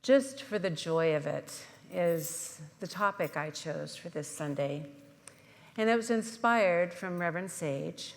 Just for the joy of it is the topic I chose for this Sunday. And it was inspired from Reverend Sage.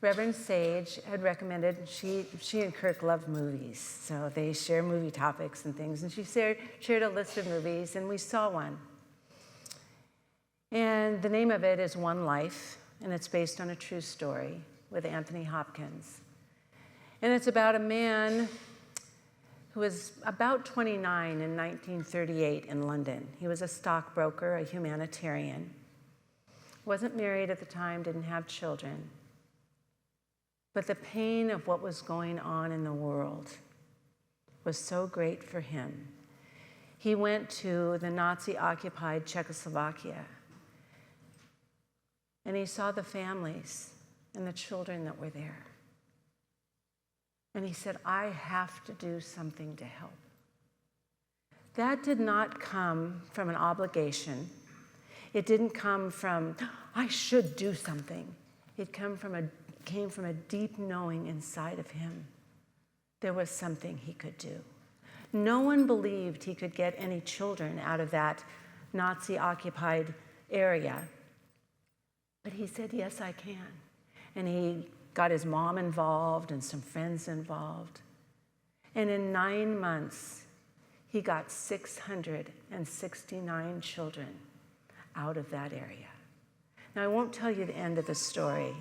Reverend Sage had recommended, she and Kirk love movies, so they share movie topics and things, and she shared a list of movies, and we saw one. And the name of it is One Life, and it's based on a true story with Anthony Hopkins. And it's about a man who was about 29 in 1938 in London. He was a stockbroker, a humanitarian. Wasn't married at the time, didn't have children. But the pain of what was going on in the world was so great for him. He went to the Nazi-occupied Czechoslovakia, and he saw the families and the children that were there. And he said, I have to do something to help. That did not come from an obligation. It didn't come from, I should do something. It came from a deep knowing inside of him. There was something he could do. No one believed he could get any children out of that Nazi-occupied area. But he said, yes, I can. And he got his mom involved and some friends involved. And in 9 months, he got 669 children out of that area. Now, I won't tell you the end of the story,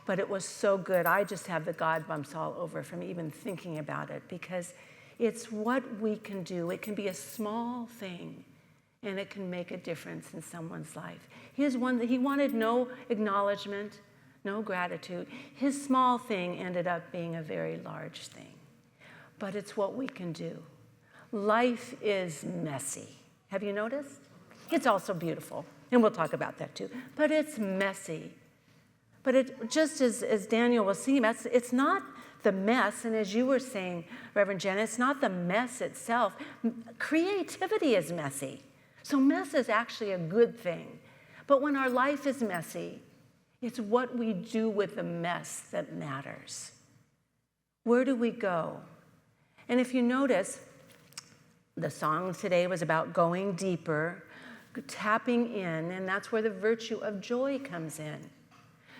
but it was so good. I just have the God bumps all over from even thinking about it, because it's what we can do. It can be a small thing, and it can make a difference in someone's life. He wanted no acknowledgement, no gratitude. His small thing ended up being a very large thing. But it's what we can do. Life is messy. Have you noticed? It's also beautiful, and we'll talk about that too. But it's messy. But it, just as Daniel was saying, it's not the mess, and as you were saying, Reverend Jen, it's not the mess itself. Creativity is messy. So mess is actually a good thing. But when our life is messy, it's what we do with the mess that matters. Where do we go? And if you notice, the song today was about going deeper, tapping in, and that's where the virtue of joy comes in.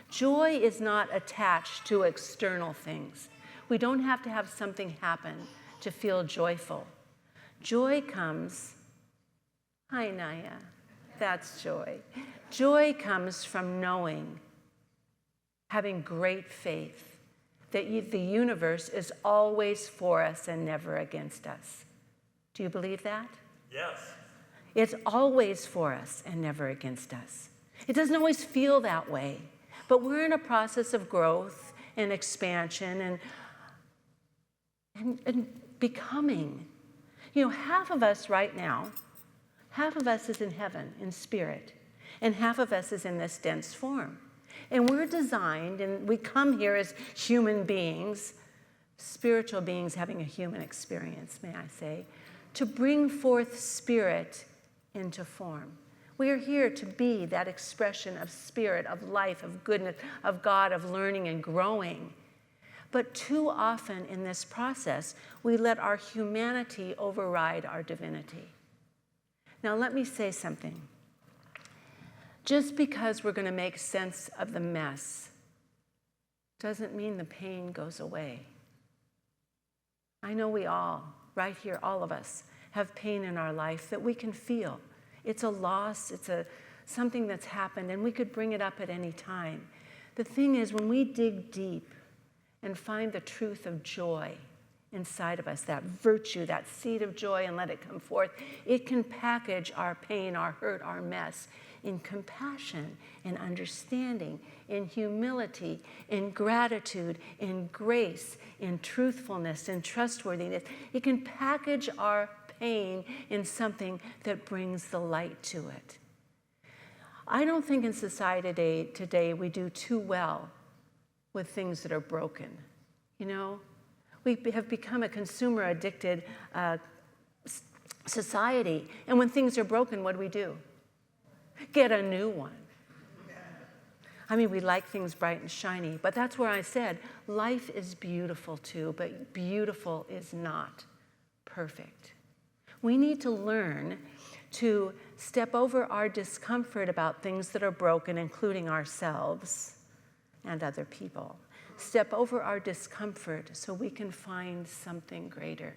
Joy is not attached to external things. We don't have to have something happen to feel joyful. Joy comes, hi Naya, that's joy. Joy comes from knowing, having great faith that the universe is always for us and never against us. Do you believe that? Yes. It's always for us and never against us. It doesn't always feel that way, but we're in a process of growth and expansion and becoming. You know, half of us right now, half of us is in heaven, in spirit, and half of us is in this dense form. And we're designed, and we come here as human beings, spiritual beings having a human experience, may I say, to bring forth spirit into form. We are here to be that expression of spirit, of life, of goodness, of God, of learning and growing. But too often in this process, we let our humanity override our divinity. Now let me say something. Just because we're going to make sense of the mess doesn't mean the pain goes away. I know we all, right here, all of us, have pain in our life that we can feel. It's a loss, it's something that's happened, and we could bring it up at any time. The thing is, when we dig deep and find the truth of joy inside of us, that virtue, that seed of joy, and let it come forth, it can package our pain, our hurt, our mess in compassion, in understanding, in humility, in gratitude, in grace, in truthfulness, in trustworthiness. It can package our pain in something that brings the light to it. I don't think in society today we do too well with things that are broken. You know, we have become a consumer-addicted society, and when things are broken, what do? Get a new one. I mean, we like things bright and shiny, but that's where I said life is beautiful too, but beautiful is not perfect. We need to learn to step over our discomfort about things that are broken, including ourselves and other people. Step over our discomfort so we can find something greater.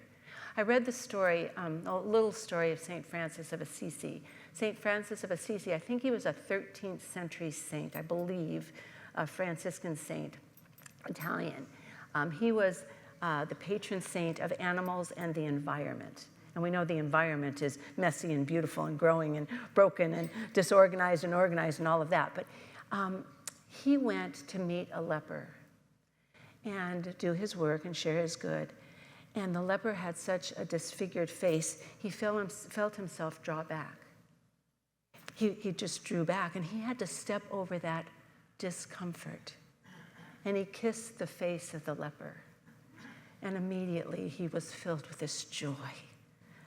I read the story, a little story of St. Francis of Assisi. St. Francis of Assisi, I think he was a 13th century saint, I believe, a Franciscan saint, Italian. He was the patron saint of animals and the environment. And we know the environment is messy and beautiful and growing and broken and disorganized and organized and all of that. But he went to meet a leper and do his work and share his good. And the leper had such a disfigured face, he felt himself draw back. He just drew back, and he had to step over that discomfort. And he kissed the face of the leper. And immediately he was filled with this joy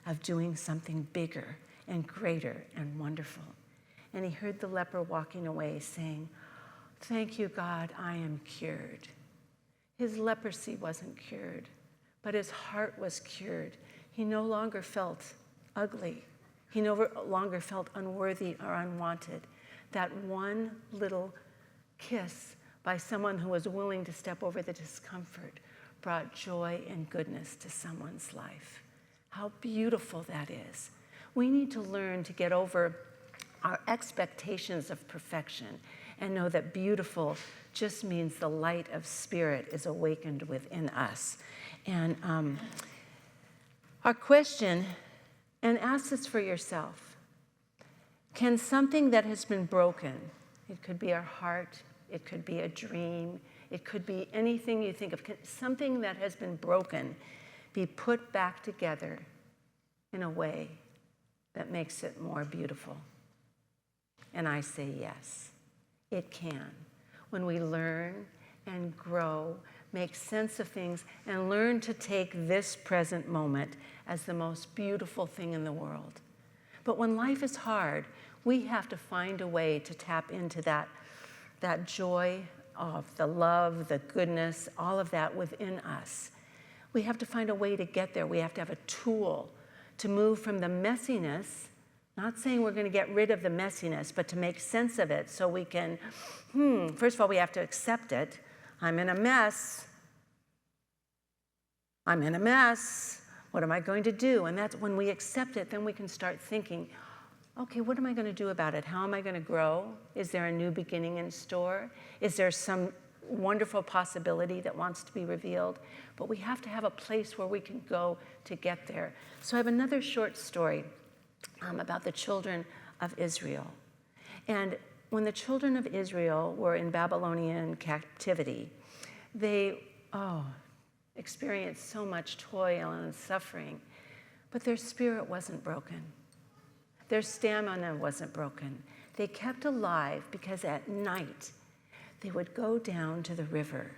of doing something bigger and greater and wonderful. And he heard the leper walking away saying, "Thank you, God, I am cured." His leprosy wasn't cured, but his heart was cured. He no longer felt ugly. He no longer felt unworthy or unwanted. That one little kiss by someone who was willing to step over the discomfort brought joy and goodness to someone's life. How beautiful that is. We need to learn to get over our expectations of perfection and know that beautiful just means the light of spirit is awakened within us. And our question, and ask this for yourself, can something that has been broken, it could be our heart, it could be a dream, it could be anything you think of, something that has been broken, be put back together in a way that makes it more beautiful? And I say yes, it can. When we learn and grow, make sense of things, and learn to take this present moment as the most beautiful thing in the world. But when life is hard, we have to find a way to tap into that joy of the love, the goodness, all of that within us. We have to find a way to get there. We have to have a tool to move from the messiness, not saying we're going to get rid of the messiness, but to make sense of it so we can, first of all, we have to accept it. I'm in a mess. I'm in a mess. What am I going to do? And that's when we accept it, then we can start thinking, okay, what am I going to do about it? How am I going to grow? Is there a new beginning in store? Is there some wonderful possibility that wants to be revealed? But we have to have a place where we can go to get there. So I have another short story about the children of Israel. And when the children of Israel were in Babylonian captivity, they experienced so much toil and suffering, but their spirit wasn't broken. Their stamina wasn't broken. They kept alive because at night they would go down to the river.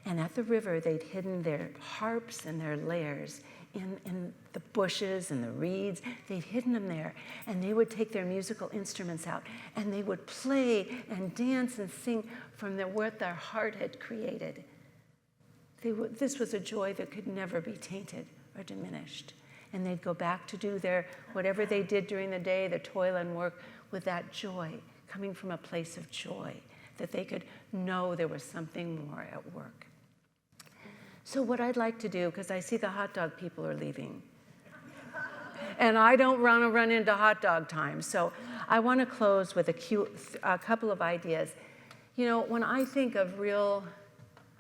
And at the river, they'd hidden their harps and their lyres in the bushes and the reeds. They'd hidden them there. And they would take their musical instruments out, and they would play and dance and sing from what their heart had created. This was a joy that could never be tainted or diminished. And they'd go back to do whatever they did during the day, the toil and work, with that joy, coming from a place of joy, that they could know there was something more at work. So what I'd like to do, because I see the hot dog people are leaving, and I don't want to run into hot dog time, so I want to close with a couple of ideas. You know, when I think of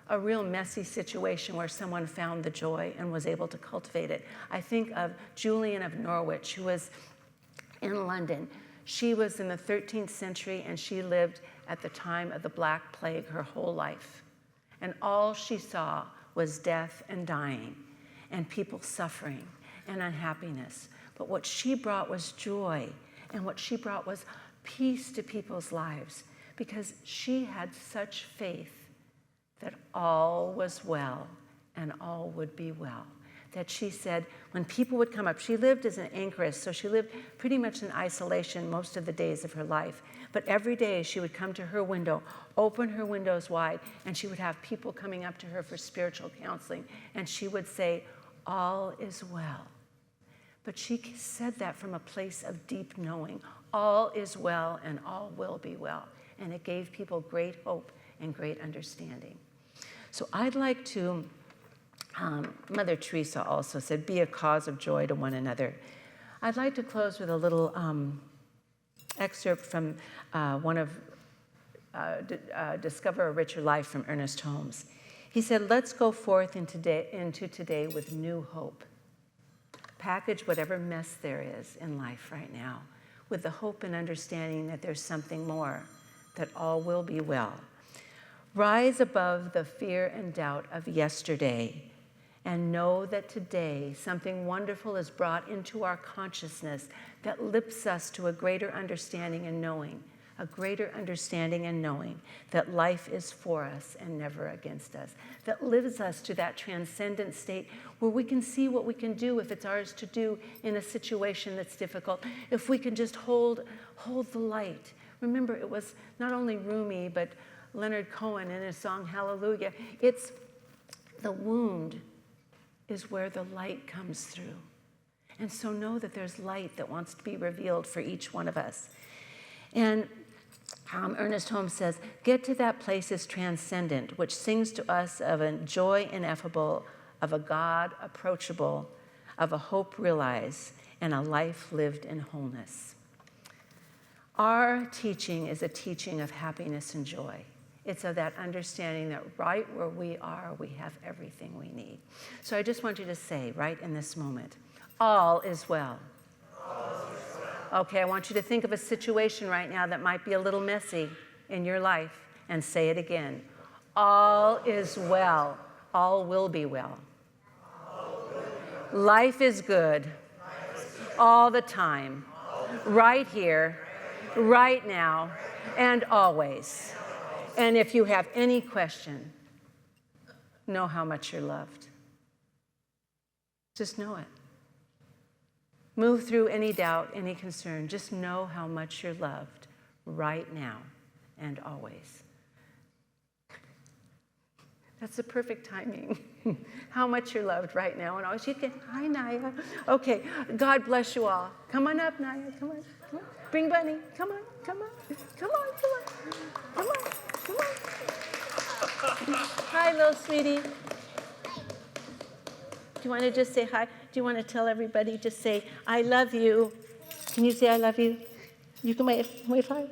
a real messy situation where someone found the joy and was able to cultivate it, I think of Julian of Norwich, who was in London. She was in the 13th century, and she lived at the time of the Black Plague her whole life. And all she saw was death and dying and people suffering and unhappiness. But what she brought was joy, and what she brought was peace to people's lives, because she had such faith that all was well and all would be well. That she said, when people would come up, she lived as an anchoress, so she lived pretty much in isolation most of the days of her life. But every day she would come to her window, open her windows wide, and she would have people coming up to her for spiritual counseling. And she would say, all is well. But she said that from a place of deep knowing. All is well and all will be well. And it gave people great hope and great understanding. So I'd like to, Mother Teresa also said, be a cause of joy to one another. I'd like to close with a little excerpt from one of Discover a Richer Life from Ernest Holmes. He said, let's go forth into today with new hope. Package whatever mess there is in life right now with the hope and understanding that there's something more, that all will be well. Rise above the fear and doubt of yesterday and know that today something wonderful is brought into our consciousness that lifts us to a greater understanding and knowing that life is for us and never against us, that lives us to that transcendent state where we can see what we can do if it's ours to do in a situation that's difficult, if we can just hold the light. Remember, it was not only Rumi, but Leonard Cohen in his song, Hallelujah. It's the wound is where the light comes through. And so know that there's light that wants to be revealed for each one of us. And Ernest Holmes says, get to that place is transcendent, which sings to us of a joy ineffable, of a God approachable, of a hope realized, and a life lived in wholeness. Our teaching is a teaching of happiness and joy. It's of that understanding that right where we are, we have everything we need. So I just want you to say right in this moment, all is well. Okay, I want you to think of a situation right now that might be a little messy in your life and say it again. All is well. All will be well. Life is good all the time, right here, right now, and always. And if you have any question, know how much you're loved. Just know it. Move through any doubt, any concern. Just know how much you're loved right now and always. That's the perfect timing. How much you're loved right now and always. You can, hi, Naya. Okay, God bless you all. Come on up, Naya. Come on. Come on. Bring Bunny. Come on. Come on. Come on. Come on. Come on. Come on. Hi, little sweetie. Do you want to just say hi? Do you want to tell everybody, just say, I love you? Can you say I love you? You can wave hi.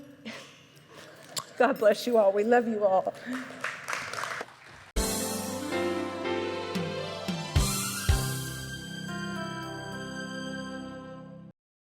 God bless you all. We love you all.